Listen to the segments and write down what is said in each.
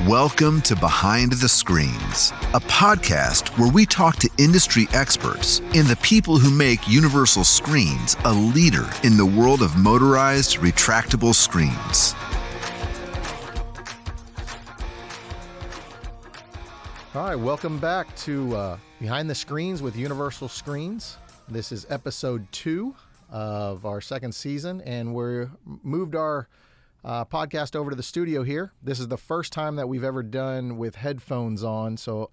Welcome to Behind the Screens, a podcast where we talk to industry experts and the people who make Universal Screens a leader in the world of motorized retractable screens. All right, welcome back to Behind the Screens with Universal Screens. This is episode 2 of our second season, and we're moved our podcast over to the studio here. This is the first time that we've ever done with headphones on, so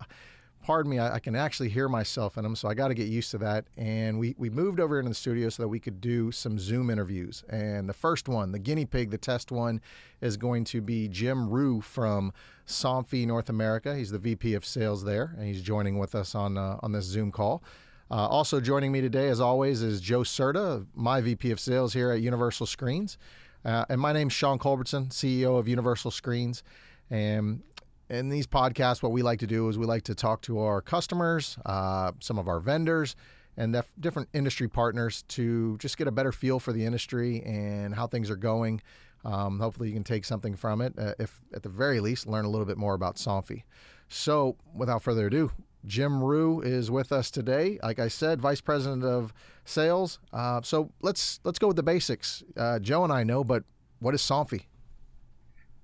pardon me, I can actually hear myself in them, so I got to get used to that. And we moved over into the studio so that we could do some Zoom interviews. And the first one, the guinea pig, the test one, is going to be Jim Rue from Somfy North America. He's the VP of Sales there, and he's joining with us on this Zoom call. Also joining me today, as always, is Joe Serta, my VP of Sales here at Universal Screens. And my name's Sean Culbertson, CEO of Universal Screens. And in these podcasts, what we like to do is we like to talk to our customers, some of our vendors, and different industry partners to just get a better feel for the industry and how things are going. Hopefully you can take something from it, if at the very least, learn a little bit more about Sonfi. So without further ado, Jim Rue is with us today. Like I said, Vice President of Sales. So let's go with the basics. Joe and I know, but what is Sonfi?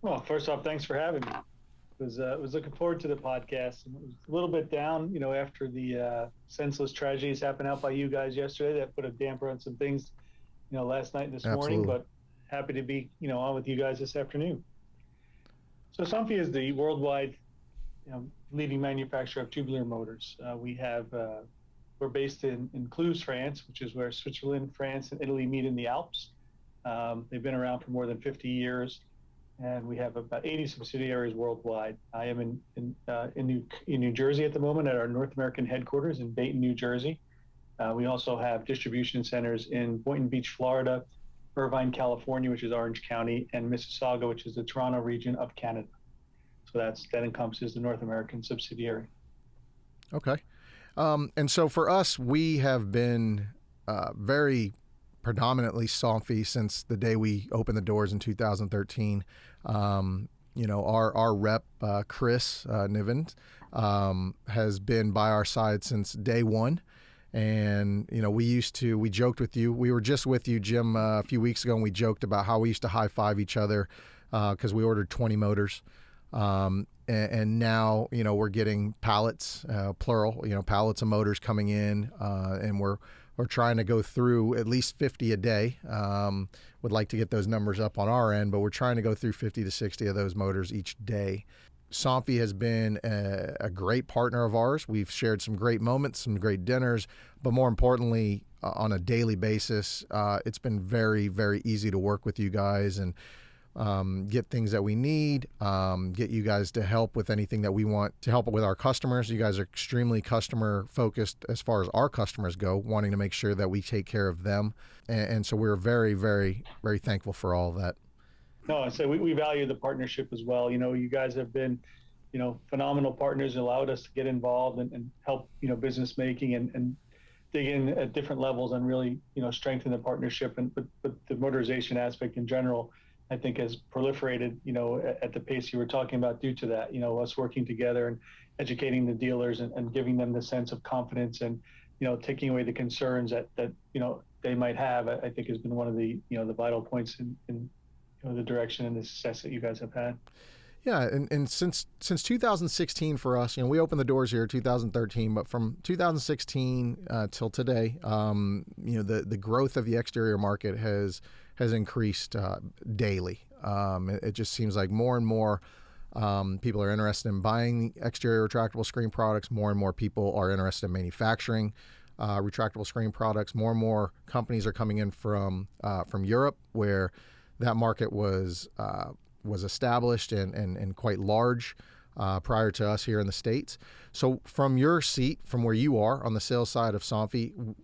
Well, first off, thanks for having me. Was looking forward to the podcast. And it was a little bit down, after the senseless tragedies happened out by you guys yesterday. That put a damper on some things, last night and this morning. But happy to be, on with you guys this afternoon. So Somfy is the worldwide, leading manufacturer of tubular motors. We're based in Cluses, France, which is where Switzerland, France, and Italy meet in the Alps. They've been around for more than 50 years, and we have about 80 subsidiaries worldwide. I am in New Jersey at the moment at our North American headquarters in Dayton, New Jersey. We also have distribution centers in Boynton Beach, Florida, Irvine, California, which is Orange County, and Mississauga, which is the Toronto region of Canada. So that encompasses the North American subsidiary. Okay. And so for us, we have been very predominantly Sonfi since the day we opened the doors in 2013. Our rep, Chris Niven, has been by our side since day one. And, we joked with you. We were just with you, Jim, a few weeks ago, and we joked about how we used to high five each other because we ordered 20 motors. And now, we're getting pallets, plural, pallets of motors coming in, and we're trying to go through at least 50 a day. Would like to get those numbers up on our end, but we're trying to go through 50 to 60 of those motors each day. Sonfi has been a great partner of ours. We've shared some great moments, some great dinners, but more importantly, on a daily basis, it's been very, very easy to work with you guys and get things that we need, get you guys to help with anything that we want to help with our customers. You guys are extremely customer focused as far as our customers go, wanting to make sure that we take care of them. And so we're very, very, very thankful for all of that. No, I say we value the partnership as well. You guys have been, phenomenal partners, allowed us to get involved and help, business making and dig in at different levels and really, strengthen the partnership. But the motorization aspect in general, I think has proliferated, at the pace you were talking about due to that, us working together and educating the dealers and giving them the sense of confidence and, taking away the concerns that they might have, I think has been one of the, the vital points in the direction and the success that you guys have had. Yeah, and since 2016 for us, we opened the doors here in 2013, but from 2016 till today, the growth of the exterior market has increased daily. It just seems like more and more people are interested in buying exterior retractable screen products. More and more people are interested in manufacturing retractable screen products. More and more companies are coming in from Europe, where that market was established and quite large prior to us here in the States. So from your seat, from where you are on the sales side of Sonfi,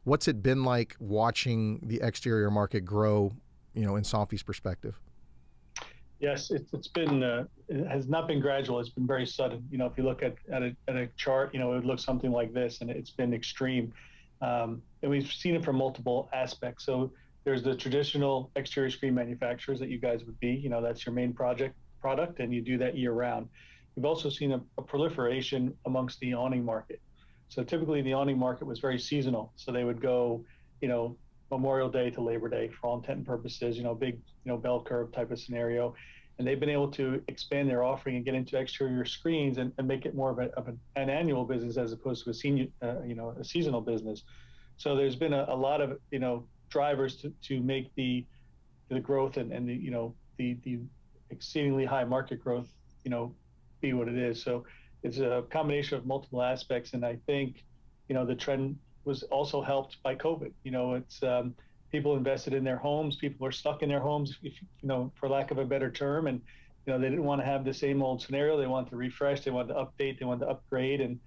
what's it been like watching the exterior market grow, in Sonfi's perspective? Yes, it's been, it has not been gradual. It's been very sudden. If you look at a chart, it would look something like this, and it's been extreme. And we've seen it from multiple aspects. So there's the traditional exterior screen manufacturers that you guys would be, that's your main project. product, and you do that year round. We've also seen a proliferation amongst the awning market. So typically the awning market was very seasonal. So they would go, Memorial Day to Labor Day for all intent and purposes, big, bell curve type of scenario. And they've been able to expand their offering and get into exterior screens and make it more of an annual business as opposed to a seasonal business. So there's been a lot of, drivers to make the growth and the exceedingly high market growth, be what it is. So it's a combination of multiple aspects. And I think, the trend was also helped by COVID. It's people invested in their homes. People are stuck in their homes, for lack of a better term. And, they didn't want to have the same old scenario. They wanted to refresh. They wanted to update. They wanted to upgrade. And,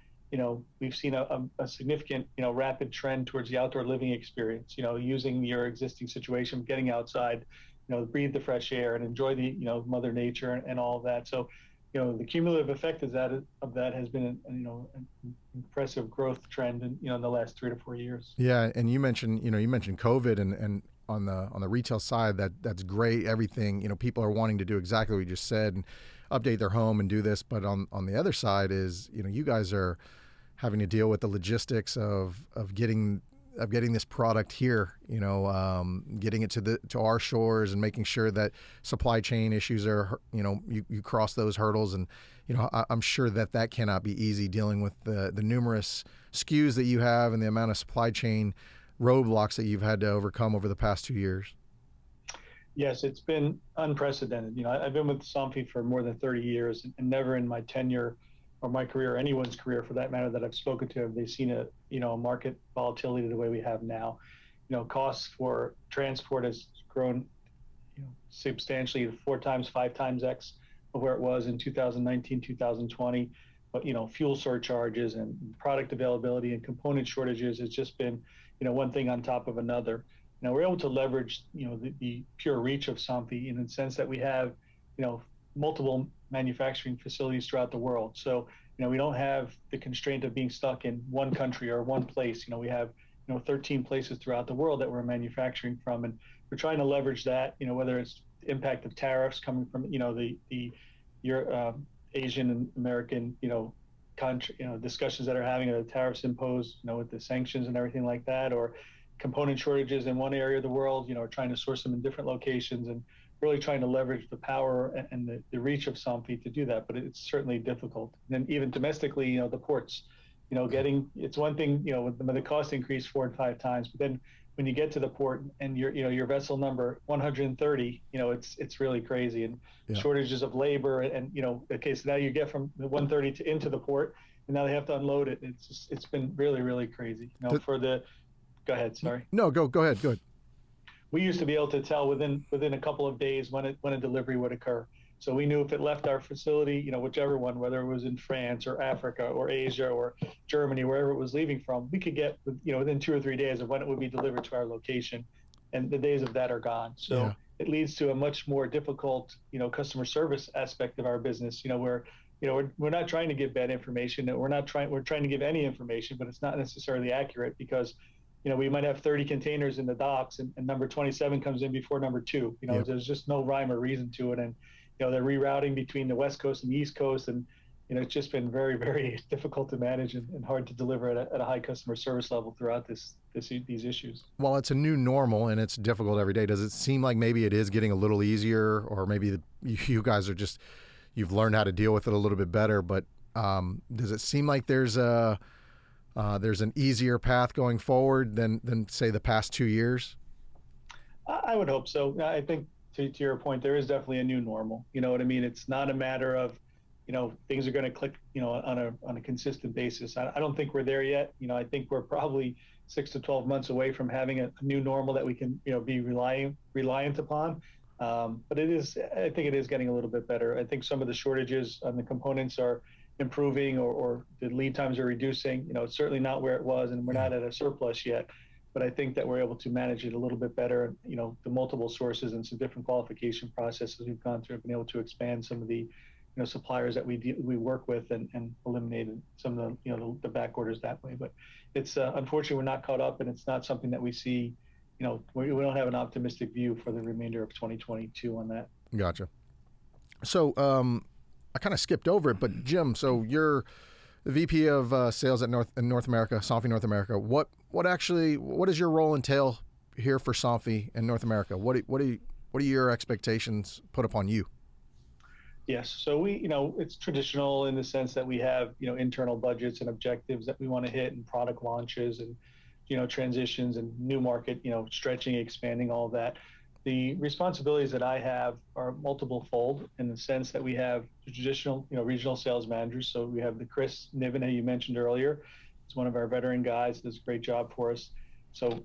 we've seen a significant, rapid trend towards the outdoor living experience, using your existing situation, getting outside, breathe the fresh air and enjoy the, Mother Nature and all of that. So, the cumulative effect of that has been, an impressive growth trend in the last 3 to 4 years. Yeah. And you mentioned COVID and on the retail side, that's great. Everything, people are wanting to do exactly what you just said and update their home and do this. But on the other side is, you guys are having to deal with the logistics of getting this product here, getting it to our shores and making sure that supply chain issues are, you cross those hurdles. And, I'm sure that cannot be easy, dealing with the numerous SKUs that you have and the amount of supply chain roadblocks that you've had to overcome over the past 2 years. Yes, it's been unprecedented. I've been with Somfy for more than 30 years, and never in my tenure or my career, or anyone's career for that matter that I've spoken to, have they seen a market volatility the way we have now. Costs for transport has grown, substantially, 4 times, 5 times X of where it was in 2019, 2020. But, fuel surcharges and product availability and component shortages has just been, one thing on top of another. Now we're able to leverage, the pure reach of Somfy in the sense that we have, multiple manufacturing facilities throughout the world. So, we don't have the constraint of being stuck in one country or one place. We have, 13 places throughout the world that we're manufacturing from. And we're trying to leverage that, whether it's the impact of tariffs coming from, your Asian and American, discussions that are having the tariffs imposed, with the sanctions and everything like that, or component shortages in one area of the world, trying to source them in different locations, and really trying to leverage the power and the reach of Somfy to do that. But it's certainly difficult. And then even domestically, the ports, it's one thing, when the cost increased 4 and 5 times, but then when you get to the port and your vessel number 130, it's really crazy, and shortages of labor, and okay, so now you get from the 130 to into the port, and now they have to unload it. It's been really, really crazy. Go ahead. Sorry. No, go ahead. Go ahead. We used to be able to tell within a couple of days when a delivery would occur. So we knew if it left our facility, whichever one, whether it was in France or Africa or Asia or Germany, wherever it was leaving from, we could get, within 2 or 3 days of when it would be delivered to our location. And the days of that are gone. So it leads to a much more difficult, customer service aspect of our business, where, we're not trying to give bad information. We're trying to give any information, but it's not necessarily accurate because, we might have 30 containers in the docks and number 27 comes in before number 2. There's just no rhyme or reason to it. And, they're rerouting between the West Coast and the East Coast. And, it's just been very, very difficult to manage and hard to deliver at a high customer service level throughout these issues. Well, it's a new normal and it's difficult every day. Does it seem like maybe it is getting a little easier, or maybe you guys are you've learned how to deal with it a little bit better, but does it seem like there's an easier path going forward than say the past 2 years? I would hope so. I think to your point, there is definitely a new normal. You know what I mean? It's not a matter of, things are going to click, on a consistent basis. I don't think we're there yet. I think we're probably 6 to 12 months away from having a new normal that we can, be reliant upon. But I think it is getting a little bit better. I think some of the shortages on the components are improving, or the lead times are reducing. It's certainly not where it was, and we're not at a surplus yet. But I think that we're able to manage it a little bit better. The multiple sources and some different qualification processes we've gone through have been able to expand some of the, suppliers that we work with and eliminated some of the, the back orders that way. But it's unfortunately we're not caught up, and it's not something that we see. We don't have an optimistic view for the remainder of 2022 on that. Gotcha. So I kind of skipped over it, but Jim, so you're the VP of sales at North America, Somfy North America. What does your role entail here for Somfy in North America? What are your expectations put upon you? Yes. So we, it's traditional in the sense that we have, internal budgets and objectives that we want to hit, and product launches and, transitions and new market, stretching, expanding, all of that. The responsibilities that I have are multiple fold in the sense that we have the traditional, regional sales managers. So we have the Chris Niven, who you mentioned earlier. He's one of our veteran guys, does a great job for us. So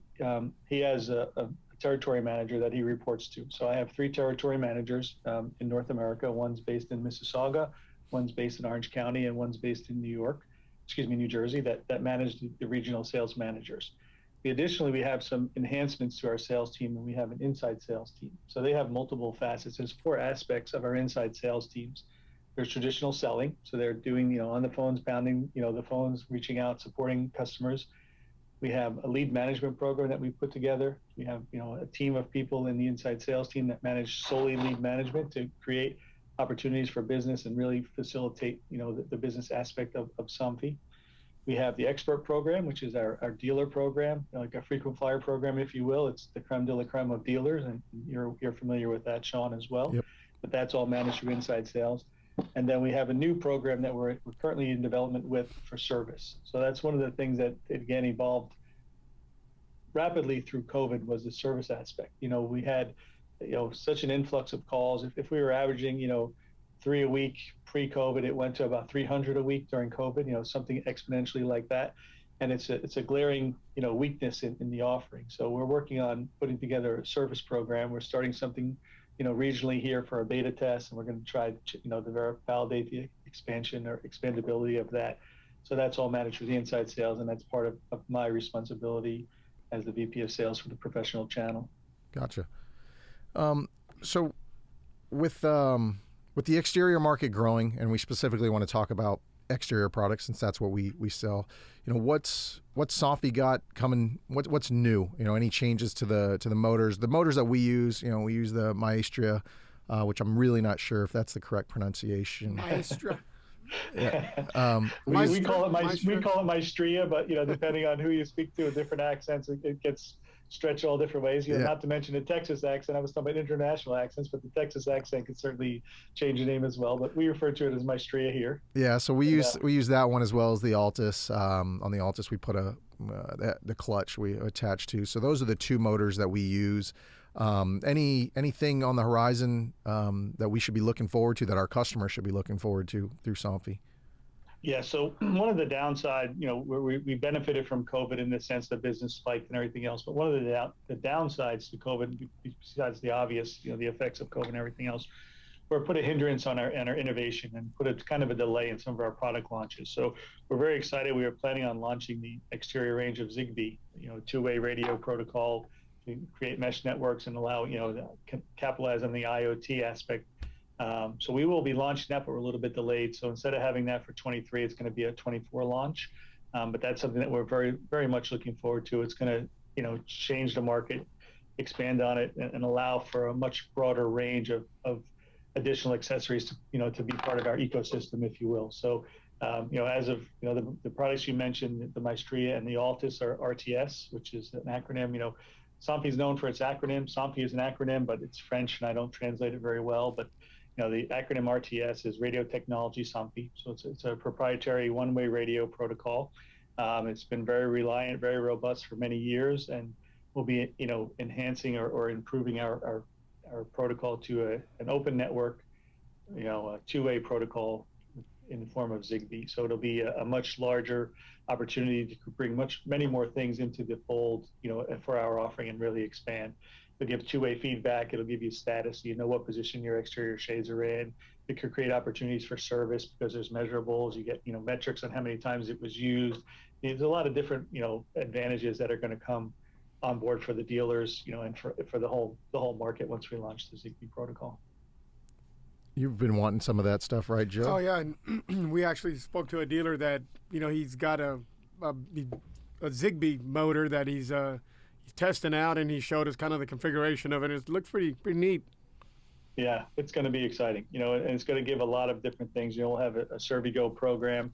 he has a territory manager that he reports to. So I have 3 territory managers in North America. One's based in Mississauga, one's based in Orange County, and one's based in New Jersey, that manage the regional sales managers. Additionally, we have some enhancements to our sales team, and we have an inside sales team. So they have multiple facets. There's 4 aspects of our inside sales teams. There's traditional selling. So they're doing, on the phones, pounding, the phones, reaching out, supporting customers. We have a lead management program that we put together. We have, a team of people in the inside sales team that manage solely lead management to create opportunities for business and really facilitate, the business aspect of Somfy. We have the expert program, which is our dealer program, like a frequent flyer program, if you will. It's the creme de la creme of dealers, and you're familiar with that, Shawn, as well. Yep. But that's all managed through inside sales. And then we have a new program that we're currently in development with for service. So that's one of the things that, again, evolved rapidly through COVID, was the service aspect. We had, such an influx of calls. If we were averaging, 3 a week pre-COVID, it went to about 300 a week during COVID, something exponentially like that. And it's a glaring, weakness in the offering. So we're working on putting together a service program. We're starting something, regionally here for a beta test, and we're going to try, to validate the expansion or expandability of that. So that's all managed through the inside sales, and that's part of my responsibility as the VP of sales for the professional channel. Gotcha. So with the exterior market growing, and we specifically want to talk about exterior products since that's what we sell, what's Somfy got coming? What's new? Any changes to the motors? The motors that we use, we use the Maestria, which I'm really not sure if that's the correct pronunciation. Maestra. Yeah. We call it Maestria, but depending on who you speak to, with different accents, it gets stretched all different ways. Not to mention the Texas accent. I was talking about international accents, but the Texas accent could certainly change the name as well. But we refer to it as Maestria here. Yeah, so we use that one as well as the Altus. On the Altus, we put the clutch we attach to. So those are the 2 motors that we use. Anything on the horizon that we should be looking forward to, that our customers should be looking forward to through Somfy? Yeah, so one of the downside, where we benefited from COVID in the sense that business spiked and everything else, but one of the downsides to COVID, besides the obvious, the effects of COVID and everything else, were put a hindrance on our innovation and put a kind of a delay in some of our product launches. So we're very excited. We are planning on launching the exterior range of Zigbee, 2-way radio protocol to create mesh networks and allow, to capitalize on the IoT aspect. So we will be launching that, but we're a little bit delayed. So instead of having that for 23, it's going to be a 24 launch. But that's something that we're very, very much looking forward to. It's going to, change the market, expand on it, and allow for a much broader range of additional accessories to, to be part of our ecosystem, if you will. So, as of, the products you mentioned, the Maestria and the Altus are RTS, which is an acronym. Somfy is known for its acronym. Somfy is an acronym, but it's French, and I don't translate it very well. But the acronym RTS is Radio Technology Somfy. So it's a proprietary 1-way radio protocol. It's been very reliant, very robust for many years, and we'll be, enhancing or improving our protocol to an open network, a 2-way protocol in the form of Zigbee. So it'll be a much larger opportunity to bring many more things into the fold, for our offering and really expand. It'll give 2-way feedback. It'll give you status. So what position your exterior shades are in. It could create opportunities for service because there's measurables. You get, metrics on how many times it was used. There's a lot of different, advantages that are going to come on board for the dealers, and for the whole market once we launch the Zigbee protocol. You've been wanting some of that stuff, right, Joe? Oh yeah, and we actually spoke to a dealer that he's got a Zigbee motor that he's testing out, and he showed us kind of the configuration of it. It looks pretty neat. Yeah, it's going to be exciting, and it's going to give a lot of different things. We'll have a ServiGo program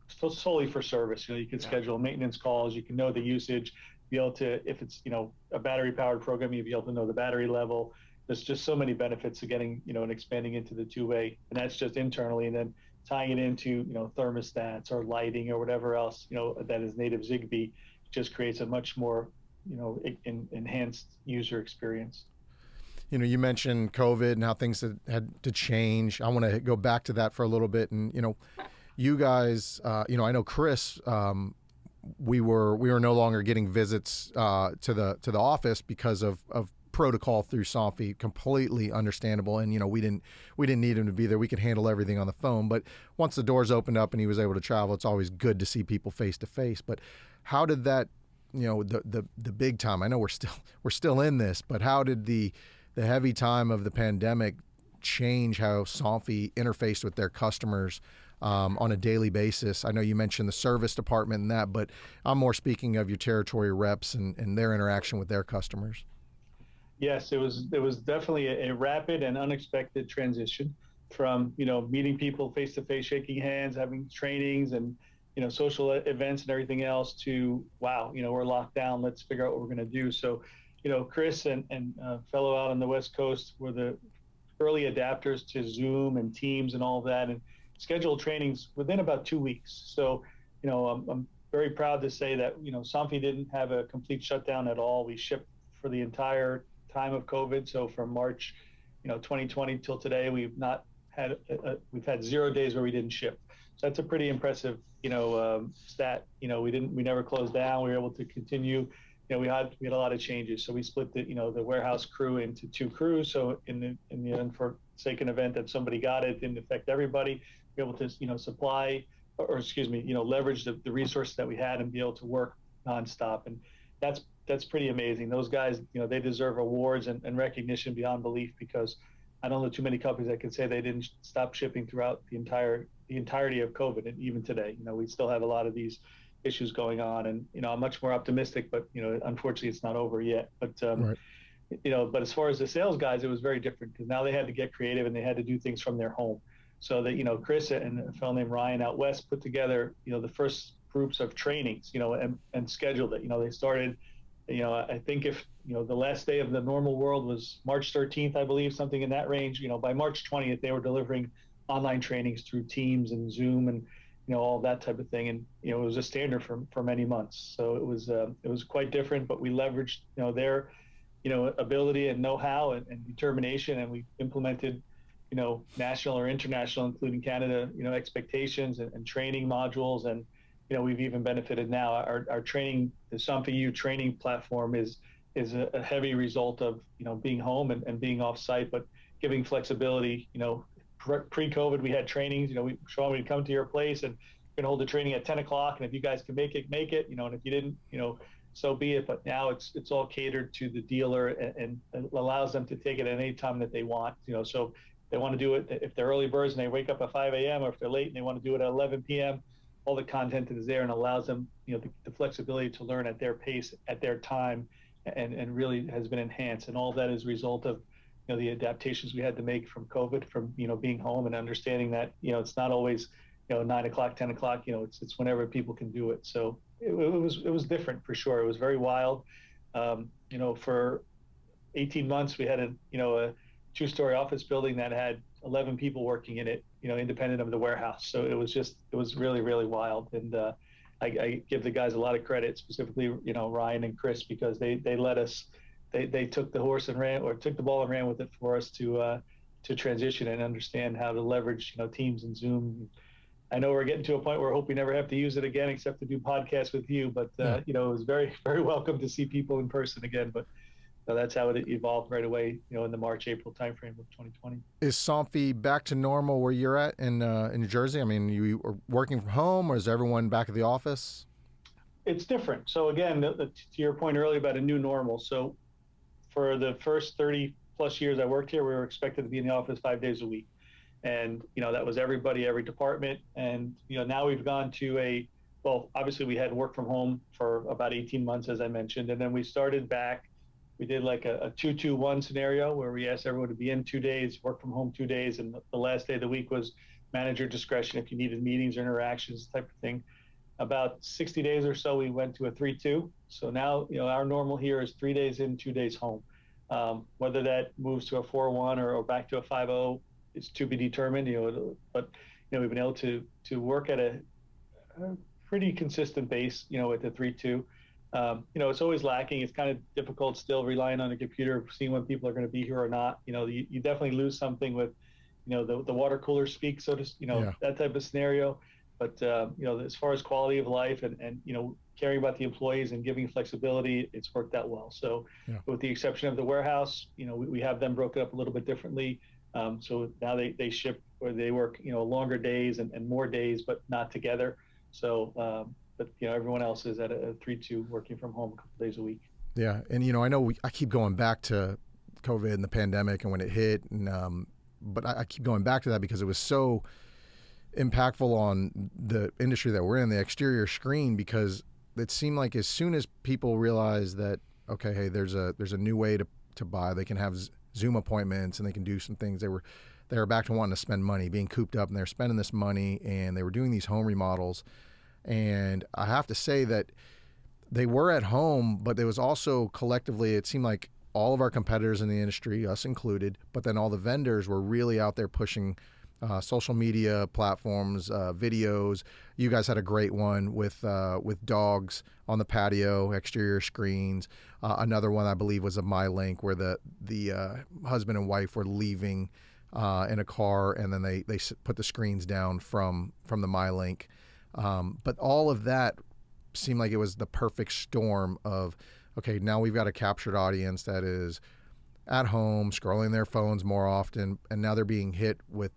solely for service. You can schedule maintenance calls, you can know the usage, be able to, if it's, a battery powered program, you'll be able to know the battery level. There's just so many benefits to getting, and expanding into the two-way, and that's just internally, and then tying it into, thermostats or lighting or whatever else, that is native Zigbee, just creates a much more, enhanced user experience. You mentioned COVID and how things had to change. I want to go back to that for a little bit. And, you guys, I know Chris, we were no longer getting visits to the office because of protocol through Somfy. Completely understandable. And, we didn't need him to be there. We could handle everything on the phone. But once the doors opened up and he was able to travel, it's always good to see people face to face. But how did that, the big time, I know we're still in this, but how did the heavy time of the pandemic change how Somfy interfaced with their customers on a daily basis? I know you mentioned the service department and that, but I'm more speaking of your territory reps and their interaction with their customers. Yes, it was definitely a rapid and unexpected transition from, meeting people face to face, shaking hands, having trainings and, social events and everything else to, wow, we're locked down. Let's figure out what we're going to do. So, Chris and fellow out on the West Coast were the early adapters to Zoom and Teams and all of that, and scheduled trainings within about 2 weeks. So, I'm very proud to say that, Somfy didn't have a complete shutdown at all. We shipped for the entire time of COVID. So from March, 2020 till today, we've had 0 days where we didn't ship. So that's a pretty impressive, stat. We never closed down. We were able to continue. We had a lot of changes. So we split the warehouse crew into 2 crews. So in the unforsaken event that somebody got it, didn't affect everybody. Be able to, leverage the resources that we had and be able to work nonstop. And that's pretty amazing. Those guys, they deserve awards and recognition beyond belief, because I don't know too many companies that could say they didn't stop shipping throughout the entirety of COVID. And even today, we still have a lot of these issues going on, and I'm much more optimistic, but unfortunately it's not over yet. But Right. But as far as the sales guys, it was very different, because now they had to get creative and they had to do things from their home. So that Chris and a fellow named Ryan out west put together the first groups of trainings, and scheduled it. They started, I think if the last day of the normal world was March 13th, I believe, something in that range. By March 20th, they were delivering online trainings through Teams and Zoom and all that type of thing. And it was a standard for many months. So it was quite different, but we leveraged their ability and know-how and determination, and we implemented national or international, including Canada, expectations and training modules. And we've even benefited now. Our training, the Somfy training platform is a heavy result of being home and being off site, but giving flexibility. Pre-COVID, we had trainings. Shawn, we'd come to your place and we're gonna hold the training at 10 o'clock, and if you guys can make it. And if you didn't, so be it. But now it's all catered to the dealer and allows them to take it at any time that they want. So they want to do it if they're early birds and they wake up at 5 a.m. or if they're late and they want to do it at 11 p.m. All the content is there and allows them, the flexibility to learn at their pace, at their time, and really has been enhanced. And all that is a result of, the adaptations we had to make from COVID, from, being home and understanding that, it's not always, 9 o'clock, 10 o'clock, it's whenever people can do it. So it was different for sure. It was very wild. For 18 months, we had a 2-story office building that had 11 people working in it, independent of the warehouse. So it was really, really wild. And I give the guys a lot of credit, specifically, Ryan and Chris, because they let us, they took the horse and ran, or took the ball and ran with it for us to transition and understand how to leverage, Teams and Zoom. I know we're getting to a point where I hope we never have to use it again, except to do podcasts with you. But, it was very, very welcome to see people in person again. But that's how it evolved right away, in the March, April timeframe of 2020. Is Somfy back to normal where you're at in New Jersey? I mean, you are working from home, or is everyone back at the office? It's different. So again, to your point earlier about a new normal. So for the first 30 plus years I worked here, we were expected to be in the office 5 days a week. And, that was everybody, every department. And, now we've gone to obviously we had work from home for about 18 months, as I mentioned. And then we started back we did like a 2-2-1 scenario where we asked everyone to be in 2 days, work from home 2 days, and the last day of the week was manager discretion if you needed meetings or interactions type of thing. About 60 days or so, we went to a 3-2. So now, our normal here is 3 days in, 2 days home. Whether that moves to a 4-1 or back to a 5-0 is to be determined. But we've been able to work at a pretty consistent base. At the 3-2. It's always lacking. It's kind of difficult still relying on the computer, seeing when people are going to be here or not. You definitely lose something with, the water cooler speak, so to that type of scenario. But as far as quality of life and caring about the employees and giving flexibility, it's worked out well. So with the exception of the warehouse, we have them broken up a little bit differently. So now they ship or they work, longer days and more days, but not together. So, but everyone else is at a 3-2 working from home a couple days a week. Yeah. And, I know I keep going back to COVID and the pandemic and when it hit. And, but I keep going back to that because it was so impactful on the industry that we're in, the exterior screen, because it seemed like as soon as people realized that, okay, hey, there's a new way to buy, they can have Zoom appointments and they can do some things. They were back to wanting to spend money, being cooped up, and they're spending this money, and they were doing these home remodels. And I have to say that they were at home, but there was also collectively, it seemed like all of our competitors in the industry, us included, but then all the vendors were really out there pushing social media platforms, videos. You guys had a great one with dogs on the patio, exterior screens. Another one I believe was a MyLink where the husband and wife were leaving in a car, and then they put the screens down from the MyLink. But all of that seemed like it was the perfect storm of, okay, now we've got a captured audience that is at home, scrolling their phones more often, and now they're being hit with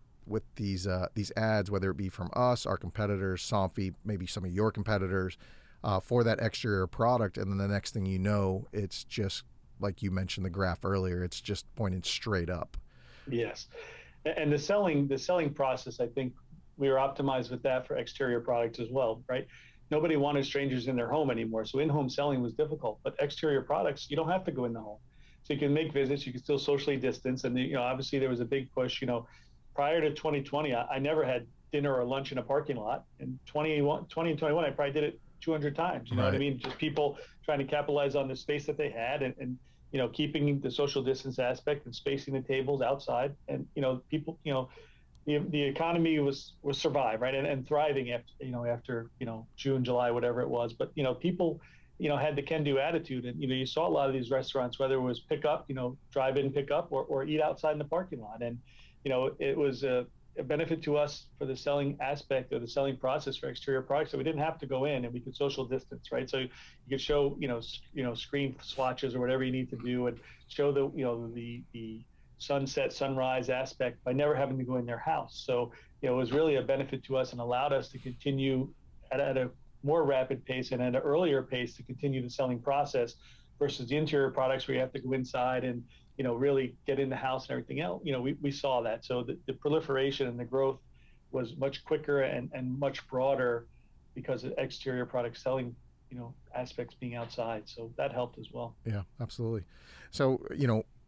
these ads, whether it be from us, our competitors, Somfy, maybe some of your competitors, for that exterior product. And then the next thing you know, it's just like you mentioned the graph earlier, it's just pointed straight up. Yes. And the selling process, I think we were optimized with that for exterior products as well, right? Nobody wanted strangers in their home anymore. So in-home selling was difficult, but exterior products, you don't have to go in the home. So you can make visits, you can still socially distance. And obviously there was a big push, prior to 2020, I never had dinner or lunch in a parking lot. In 20 and 21, I probably did it 200 times. You know what I mean? Just people trying to capitalize on the space that they had and keeping the social distance aspect and spacing the tables outside. And, people, the economy was survived, right? And thriving after June, July, whatever it was. But, people, had the can-do attitude. And, you saw a lot of these restaurants, whether it was pick up, drive in, pick up, or eat outside in the parking lot. And, it was a benefit to us for the selling aspect of the selling process for exterior products. So we didn't have to go in and we could social distance, right? So you could show, screen swatches or whatever you need to do and show the sunset, sunrise aspect by never having to go in their house. So, it was really a benefit to us and allowed us to continue at a more rapid pace and at an earlier pace to continue the selling process versus the interior products where you have to go inside and, really get in the house and everything else. We saw that. So the proliferation and the growth was much quicker and much broader because of exterior product selling, aspects being outside. So that helped as well. Yeah, absolutely. So,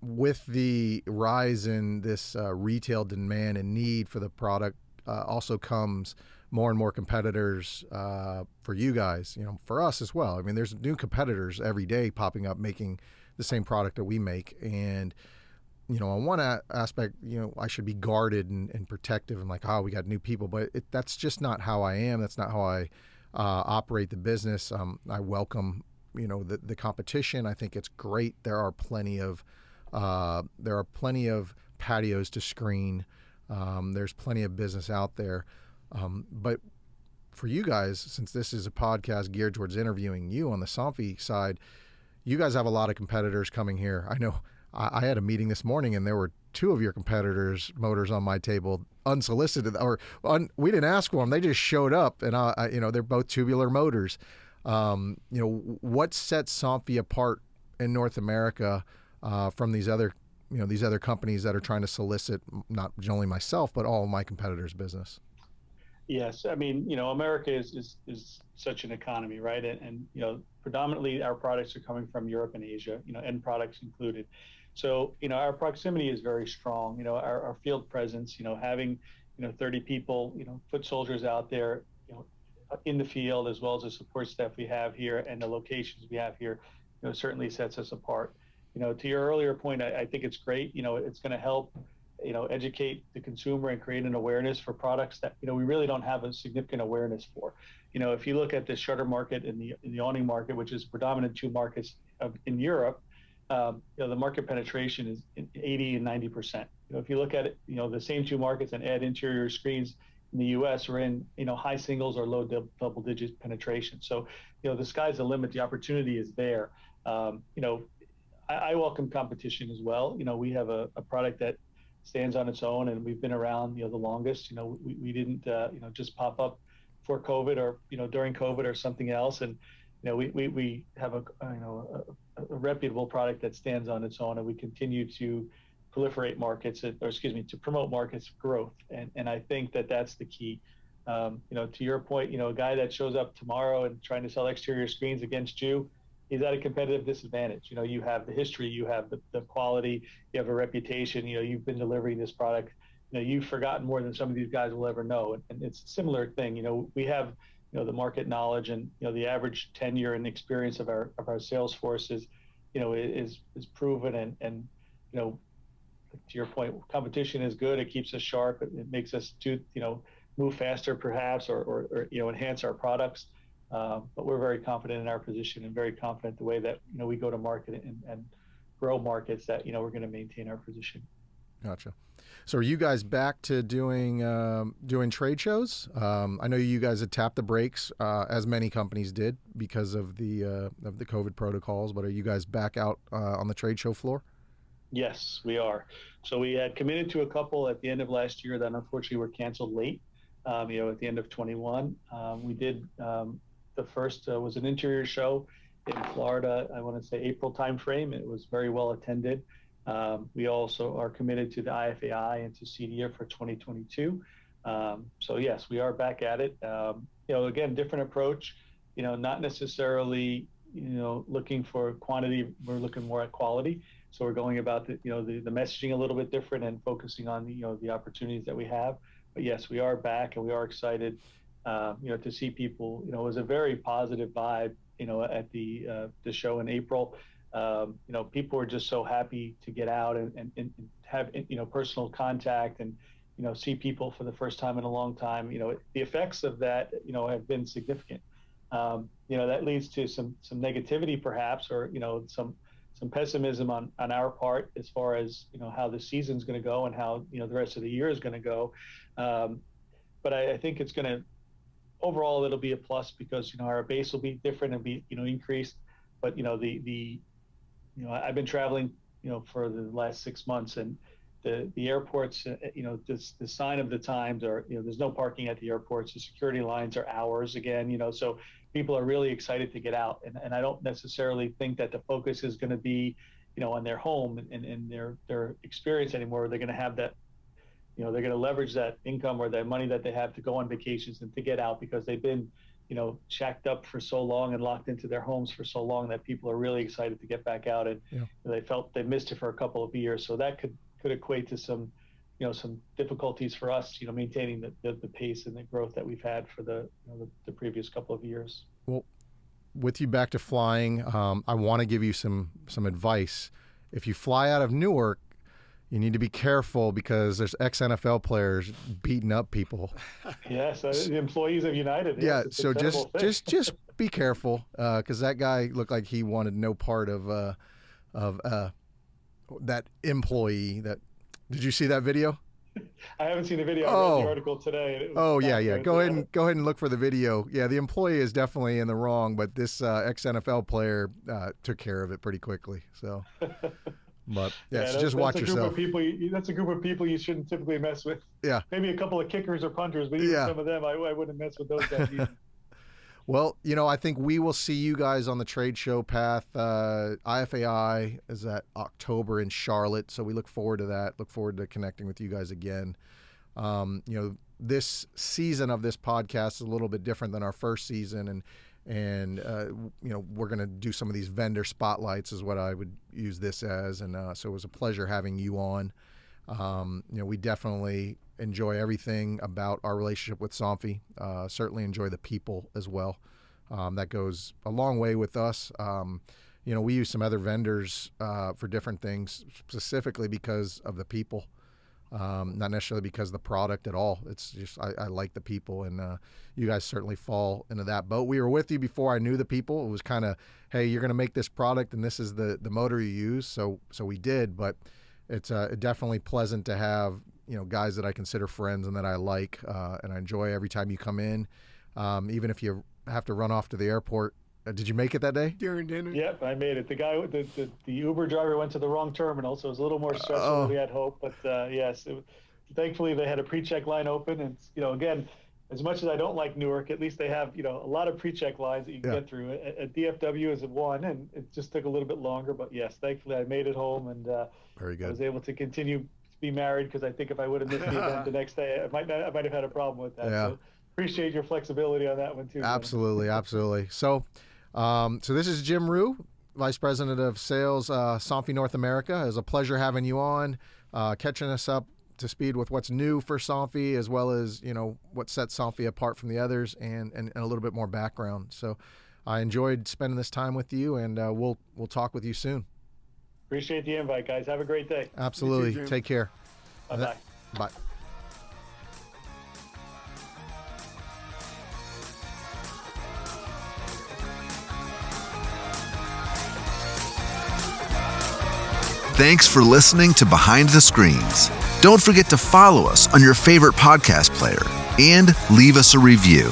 with the rise in this retail demand and need for the product also comes more and more competitors for you guys, for us as well. I mean, there's new competitors every day popping up making the same product that we make. And, on one aspect, I should be guarded and protective and like, we got new people, but that's just not how I am. That's not how I operate the business. I welcome, the competition. I think it's great. There are plenty of patios to screen. There's plenty of business out there. But for you guys, since this is a podcast geared towards interviewing you on the Somfy side, you guys have a lot of competitors coming here. I know I had a meeting this morning and there were two of your competitors' motors on my table, unsolicited, we didn't ask for them. They just showed up, and they're both tubular motors. What sets Somfy apart in North America from these other companies that are trying to solicit not only myself but all of my competitors' business? Yes, I mean, America is such an economy, right? And predominantly our products are coming from Europe and Asia, end products included. So, our proximity is very strong. Our field presence, having, 30 people, foot soldiers out there, in the field, as well as the support staff we have here and the locations we have here, certainly sets us apart. To your earlier point, I think it's great. It's going to help, educate the consumer and create an awareness for products that, we really don't have a significant awareness for. If you look at the shutter market and the awning market, which is predominant two markets in Europe, the market penetration is 80 and 90%. If you look at it, the same two markets and add interior screens in the U.S. are in, high singles or low double digit penetration. So, the sky's the limit. The opportunity is there. I welcome competition as well. We have a product that stands on its own, and we've been around, the longest. We didn't, just pop up for COVID or, during COVID or something else. And, we have a reputable product that stands on its own, and we continue to proliferate markets, to promote markets growth. And I think that that's the key. To your point, a guy that shows up tomorrow and trying to sell exterior screens against you, he's at a competitive disadvantage. You have the history, you have the quality, you have a reputation, you've been delivering this product, you've forgotten more than some of these guys will ever know. And it's a similar thing. We have, the market knowledge and, the average tenure and experience of our sales force is proven. And, to your point, competition is good. It keeps us sharp. It makes us move faster perhaps, or enhance our products. But we're very confident in our position and very confident the way that, we go to market and grow markets that, we're going to maintain our position. Gotcha. So are you guys back to doing trade shows? I know you guys had tapped the brakes, as many companies did because of the COVID protocols, but are you guys back out on the trade show floor? Yes, we are. So we had committed to a couple at the end of last year that unfortunately were canceled late, at the end of 21. We did, the first was an interior show in Florida, I want to say April timeframe. It was very well attended. We also are committed to the IFAI and to CEDIA for 2022. So yes, we are back at it. Again, different approach, not necessarily, looking for quantity. We're looking more at quality. So we're going about the messaging a little bit different and focusing on the opportunities that we have. But yes, we are back and we are excited, to see people. It was a very positive vibe, at the show in April. People were just so happy to get out and have, personal contact and, see people for the first time in a long time. The effects of that, have been significant. That leads to some negativity perhaps, or, some pessimism on our part as far as, how the season's going to go and how, the rest of the year is going to go. But I think it's going to, overall, it'll be a plus because, our base will be different and be, increased. But, I've been traveling, for the last 6 months, and the airports, the sign of the times are, there's no parking at the airports. The security lines are hours again, so people are really excited to get out. And I don't necessarily think that the focus is going to be, on their home and their experience anymore. They're going to have that, they're going to leverage that income or that money that they have to go on vacations and to get out because they've been, shacked up for so long and locked into their homes for so long that people are really excited to get back out. And they felt they missed it for a couple of years. So that could equate to some, some difficulties for us, maintaining the pace and the growth that we've had for the previous couple of years. Well, with you back to flying, I want to give you some advice. If you fly out of Newark, you need to be careful because there's ex-NFL players beating up people. Yes, the employees of United. Yeah, yes, so just be careful because that guy looked like he wanted no part of that employee. Did you see that video? I haven't seen the video. I read the article today. Yeah. Go ahead and look for the video. Yeah, the employee is definitely in the wrong, but this ex-NFL player took care of it pretty quickly. So. But so just watch yourself. That's a group of people you shouldn't typically mess with. Yeah. Maybe a couple of kickers or punters, but even some of them, I wouldn't mess with those guys either. Well, I think we will see you guys on the trade show path. IFAI is at October in Charlotte, so we look forward to that. Look forward to connecting with you guys again. This season of this podcast is a little bit different than our first season, and And we're going to do some of these vendor spotlights is what I would use this as. And so it was a pleasure having you on. We definitely enjoy everything about our relationship with Somfy. Certainly enjoy the people as well. That goes a long way with us. We use some other vendors for different things, specifically because of the people. Not necessarily because of the product at all. It's just I like the people, and you guys certainly fall into that boat. We were with you before I knew the people. It was kind of, hey, you're going to make this product, and this is the motor you use. So we did, but it's definitely pleasant to have guys that I consider friends and that I like, and I enjoy every time you come in, even if you have to run off to the airport. Did you make it that day? During dinner? Yep, I made it. The guy, the Uber driver went to the wrong terminal, so it was a little more stressful than we had hoped. But yes, thankfully they had a pre-check line open. And again, as much as I don't like Newark, at least they have a lot of pre-check lines that you can get through. At DFW is one, and it just took a little bit longer. But yes, thankfully I made it home, and very good. I was able to continue to be married, because I think if I would have missed the event the next day, I might have had a problem with that. Yeah. So appreciate your flexibility on that one too. Absolutely, absolutely. So this is Jim Rue, Vice President of Sales, Somfy North America. It was a pleasure having you on, catching us up to speed with what's new for Somfy, as well as what sets Somfy apart from the others, and a little bit more background. So I enjoyed spending this time with you, and we'll talk with you soon. Appreciate the invite, guys. Have a great day. Absolutely. You too, Take care. Bye-bye. Bye. Thanks for listening to Behind the Screens. Don't forget to follow us on your favorite podcast player and leave us a review.